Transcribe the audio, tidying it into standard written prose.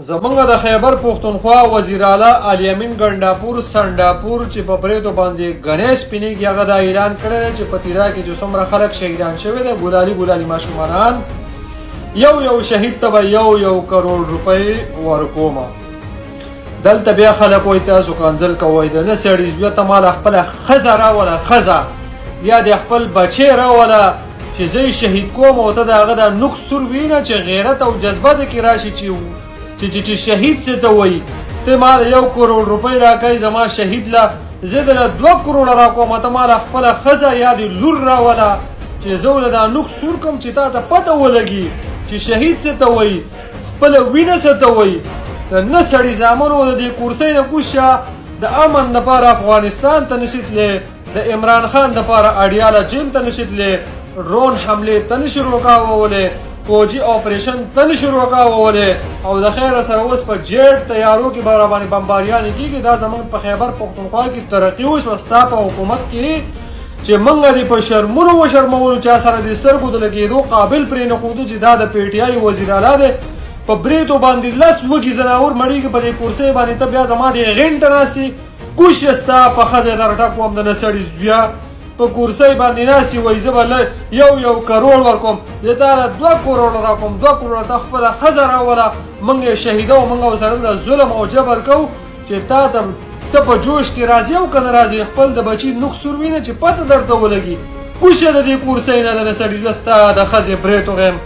زمونږ د خیبر پښتونخوا وزیر اعلی الیمین ګنډاپور سنډاپور چې په بریتو باندې غنې سپینېږي هغه دا اعلان کړی چې په تیرا کې چې څومره خلک شهیدان شوي دي ګلالي ماشومان یو شهید ته به یو کروڑ روپۍ ورکومه. دلته بیا خلک وایي تاسو کنځل کوئ د نه سړي زوی ته مال خپله ښځه راوله ښځه یا د خپل بچی راوله چې زه یې شهید کوم او ته د هغه د نوک سور وینه چې غیرت او جذبه د کې راشي چې شهید څه ته وایي ته ما 1 کروڑ روپۍ راکوي زما شهید له زه دله 2 کروڑه راکوم ته ما خپله ښځه یا د لور راوله چې زه له دا نوک سور کوم چې تا ته پته ولګي چې شهید څه ته وایي خپله وینه څه ته وایي. د نه سړي زامنو د دې کورسۍ نه کوشه د امن دپاره افغانستان ته نشي تللی د عمران خان دپاره اډیاله جیل ته نشي تللی ډرون حملې ته نشي روکاولی فوجي اپریشن ته نشي روکاولی او د خیره سره اوس په جیټ تیارو کې به راباندې بمباریانې کېږي. دا زموږ په خیبر پښتونخوا کې ترقي وشوه ستا په حکومت کې چې موږ دې په شرمونو وشرمولو چا سره د سترګو د لګېدو قابل پرې نه ښودو چې دا د پی ټي آی وزیر اعلی دی په بریتو باندې 10 وږي زناور مړېږي په دې کورسۍ باندې ته بیا زما د غېنټه ناستې کوشې ستا په ښځې درټک وم د نه سړي زویه په کورسۍ باندې ناستې وایي زه به له یو کروڑ ورکوم زه تا له 2 کروڑه راکوم 2 کروڑه ته خپله ښځه راوله موږ یې شهیده او موږ ورسره د ظلم او جبر کوو چې تا ته په جوش کې راځي او که نه راځي خپل د بچي نوک سور وینه چې پته درته ولګي کوشه د دې کورسۍ نه د نه سړي زویه ستا د ښځې بریتو غیم